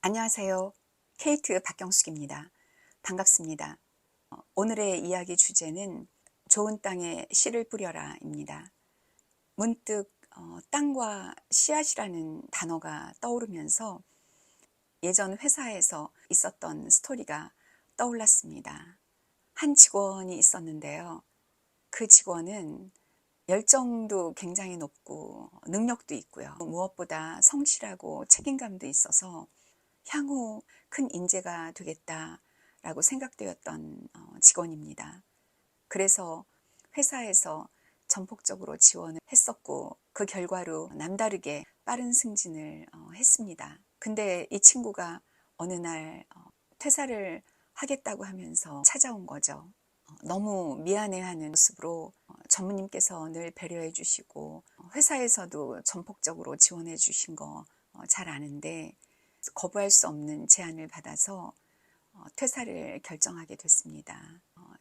안녕하세요. 케이트 박경숙입니다. 반갑습니다. 오늘의 이야기 주제는 좋은 땅에 씨를 뿌려라입니다. 문득 땅과 씨앗이라는 단어가 떠오르면서 예전 회사에서 있었던 스토리가 떠올랐습니다. 한 직원이 있었는데요. 그 직원은 열정도 굉장히 높고 능력도 있고요. 무엇보다 성실하고 책임감도 있어서 향후 큰 인재가 되겠다라고 생각되었던 직원입니다. 그래서 회사에서 전폭적으로 지원을 했었고 그 결과로 남다르게 빠른 승진을 했습니다. 근데 이 친구가 어느 날 퇴사를 하겠다고 하면서 찾아온 거죠. 너무 미안해하는 모습으로 전무님께서 늘 배려해 주시고 회사에서도 전폭적으로 지원해 주신 거 잘 아는데 거부할 수 없는 제안을 받아서 퇴사를 결정하게 됐습니다.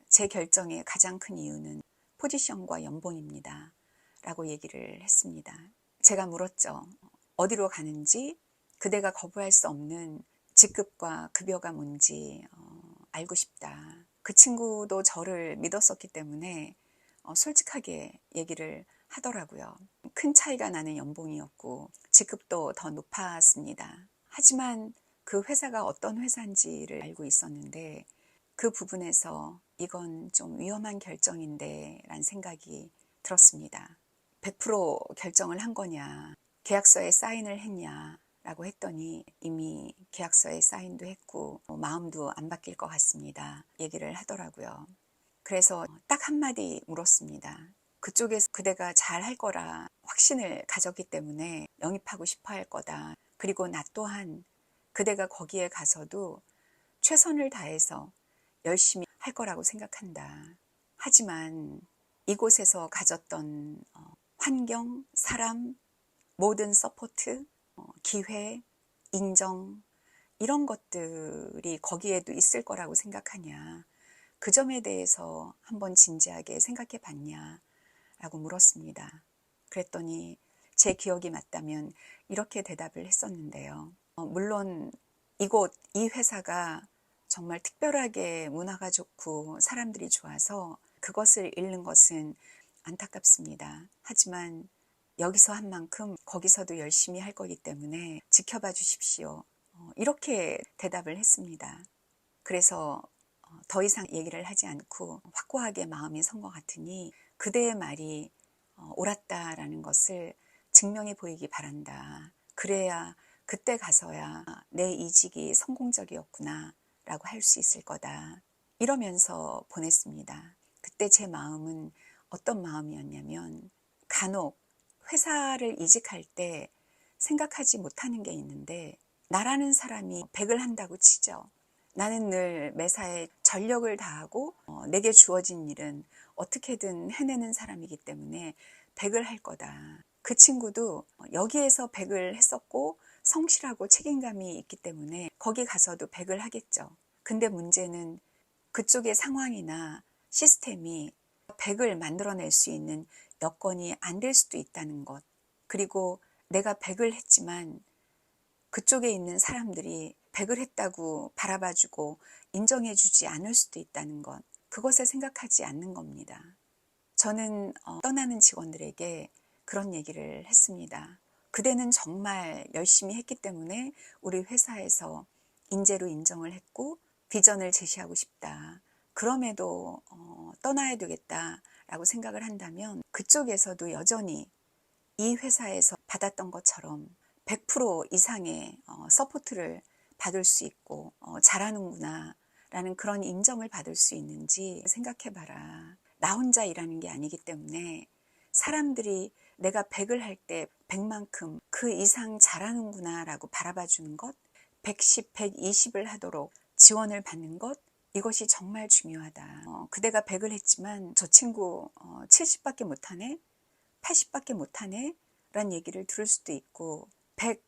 제 결정의 가장 큰 이유는 포지션과 연봉입니다. 라고 얘기를 했습니다. 제가 물었죠. 어디로 가는지, 그대가 거부할 수 없는 직급과 급여가 뭔지 알고 싶다. 그 친구도 저를 믿었었기 때문에 솔직하게 얘기를 하더라고요. 큰 차이가 나는 연봉이었고 직급도 더 높았습니다. 하지만 그 회사가 어떤 회사인지를 알고 있었는데 그 부분에서 이건 좀 위험한 결정인데 라는 생각이 들었습니다. 100% 결정을 한 거냐, 계약서에 사인을 했냐 라고 했더니 이미 계약서에 사인도 했고 마음도 안 바뀔 것 같습니다. 얘기를 하더라고요. 그래서 딱 한마디 물었습니다. 그쪽에서 그대가 잘 할 거라 확신을 가졌기 때문에 영입하고 싶어 할 거다. 그리고 나 또한 그대가 거기에 가서도 최선을 다해서 열심히 할 거라고 생각한다. 하지만 이곳에서 가졌던 환경, 사람, 모든 서포트, 기회, 인정 이런 것들이 거기에도 있을 거라고 생각하냐. 그 점에 대해서 한번 진지하게 생각해 봤냐 라고 물었습니다. 그랬더니 제 기억이 맞다면 이렇게 대답을 했었는데요. 물론 이 회사가 정말 특별하게 문화가 좋고 사람들이 좋아서 그것을 잃는 것은 안타깝습니다. 하지만 여기서 한 만큼 거기서도 열심히 할 거기 때문에 지켜봐 주십시오. 이렇게 대답을 했습니다. 그래서 더 이상 얘기를 하지 않고 확고하게 마음이 선 것 같으니 그대의 말이 옳았다라는 것을 증명해 보이기 바란다. 그래야 그때 가서야 내 이직이 성공적이었구나 라고 할 수 있을 거다. 이러면서 보냈습니다. 그때 제 마음은 어떤 마음이었냐면 간혹 회사를 이직할 때 생각하지 못하는 게 있는데 나라는 사람이 100을 한다고 치죠. 나는 늘 매사에 전력을 다하고 내게 주어진 일은 어떻게든 해내는 사람이기 때문에 100을 할 거다. 그 친구도 여기에서 100을 했었고 성실하고 책임감이 있기 때문에 거기 가서도 100을 하겠죠. 근데 문제는 그쪽의 상황이나 시스템이 100을 만들어낼 수 있는 여건이 안 될 수도 있다는 것. 그리고 내가 100을 했지만 그쪽에 있는 사람들이 100을 했다고 바라봐주고 인정해주지 않을 수도 있다는 것. 그것을 생각하지 않는 겁니다. 저는 떠나는 직원들에게 그런 얘기를 했습니다. 그대는 정말 열심히 했기 때문에 우리 회사에서 인재로 인정을 했고 비전을 제시하고 싶다. 그럼에도 떠나야 되겠다라고 생각을 한다면 그쪽에서도 여전히 이 회사에서 받았던 것처럼 100% 이상의 서포트를 받을 수 있고 잘하는구나 라는 그런 인정을 받을 수 있는지 생각해봐라. 나 혼자 일하는 게 아니기 때문에 사람들이 내가 100을 할 때 100만큼 그 이상 잘하는구나 라고 바라봐 주는 것, 110, 120을 하도록 지원을 받는 것, 이것이 정말 중요하다. 그대가 100을 했지만 저 친구 70밖에 못하네? 80밖에 못하네? 라는 얘기를 들을 수도 있고 100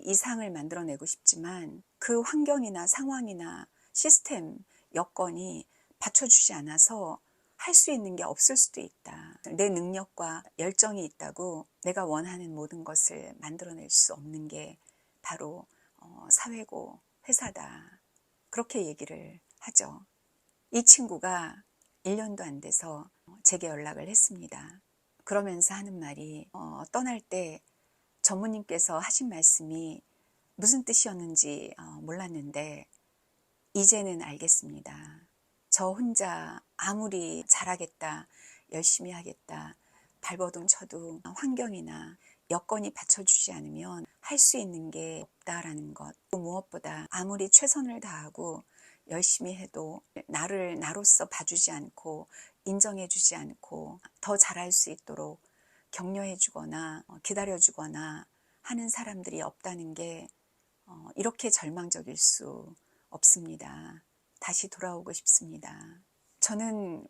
이상을 만들어내고 싶지만 그 환경이나 상황이나 시스템, 여건이 받쳐주지 않아서 할 수 있는 게 없을 수도 있다. 내 능력과 열정이 있다고 내가 원하는 모든 것을 만들어낼 수 없는 게 바로 사회고 회사다. 그렇게 얘기를 하죠. 이 친구가 1년도 안 돼서 제게 연락을 했습니다. 그러면서 하는 말이 떠날 때 전무님께서 하신 말씀이 무슨 뜻이었는지 몰랐는데 이제는 알겠습니다. 저 혼자 아무리 잘하겠다, 열심히 하겠다, 발버둥 쳐도 환경이나 여건이 받쳐주지 않으면 할 수 있는 게 없다라는 것. 무엇보다 아무리 최선을 다하고 열심히 해도 나를 나로서 봐주지 않고 인정해주지 않고 더 잘할 수 있도록 격려해주거나 기다려주거나 하는 사람들이 없다는 게 이렇게 절망적일 수 없습니다. 다시 돌아오고 싶습니다. 저는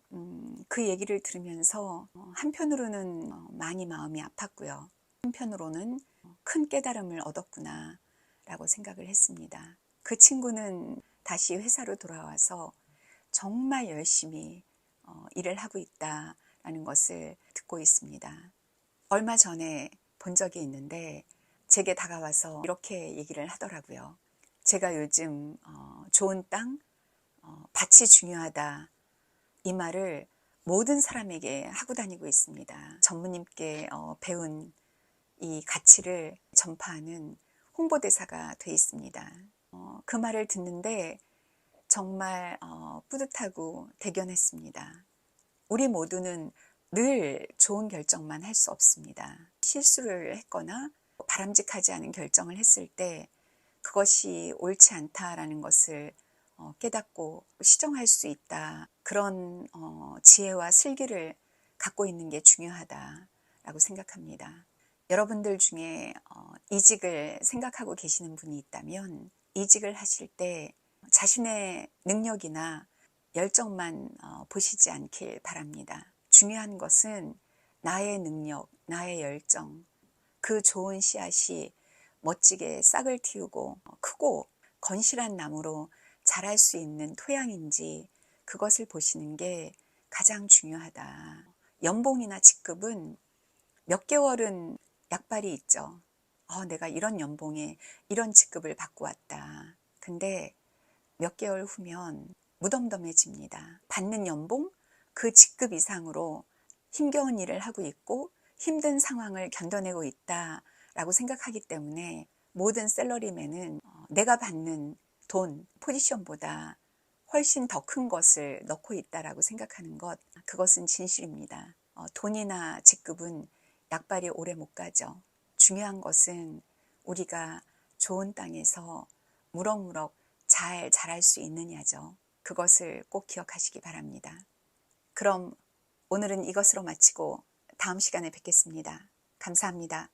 그 얘기를 들으면서 한편으로는 많이 마음이 아팠고요. 한편으로는 큰 깨달음을 얻었구나 라고 생각을 했습니다. 그 친구는 다시 회사로 돌아와서 정말 열심히 일을 하고 있다라는 것을 듣고 있습니다. 얼마 전에 본 적이 있는데 제게 다가와서 이렇게 얘기를 하더라고요. 제가 요즘 좋은 땅, 밭이 중요하다 이 말을 모든 사람에게 하고 다니고 있습니다. 전무님께 배운 이 가치를 전파하는 홍보대사가 돼 있습니다. 그 말을 듣는데 정말 뿌듯하고 대견했습니다. 우리 모두는 늘 좋은 결정만 할 수 없습니다. 실수를 했거나 바람직하지 않은 결정을 했을 때 그것이 옳지 않다라는 것을 깨닫고 시정할 수 있다. 그런 지혜와 슬기를 갖고 있는 게 중요하다라고 생각합니다. 여러분들 중에 이직을 생각하고 계시는 분이 있다면 이직을 하실 때 자신의 능력이나 열정만 보시지 않길 바랍니다. 중요한 것은 나의 능력, 나의 열정, 그 좋은 씨앗이 멋지게 싹을 틔우고 크고 건실한 나무로 자랄 수 있는 토양인지 그것을 보시는 게 가장 중요하다. 연봉이나 직급은 몇 개월은 약발이 있죠. 내가 이런 연봉에 이런 직급을 받고 왔다. 근데 몇 개월 후면 무덤덤해집니다. 받는 연봉, 그 직급 이상으로 힘겨운 일을 하고 있고 힘든 상황을 견뎌내고 있다라고 생각하기 때문에 모든 샐러리맨은 내가 받는 돈, 포지션보다 훨씬 더 큰 것을 넣고 있다라고 생각하는 것, 그것은 진실입니다. 돈이나 직급은 약발이 오래 못 가죠. 중요한 것은 우리가 좋은 땅에서 무럭무럭 잘 자랄 수 있느냐죠. 그것을 꼭 기억하시기 바랍니다. 그럼 오늘은 이것으로 마치고 다음 시간에 뵙겠습니다. 감사합니다.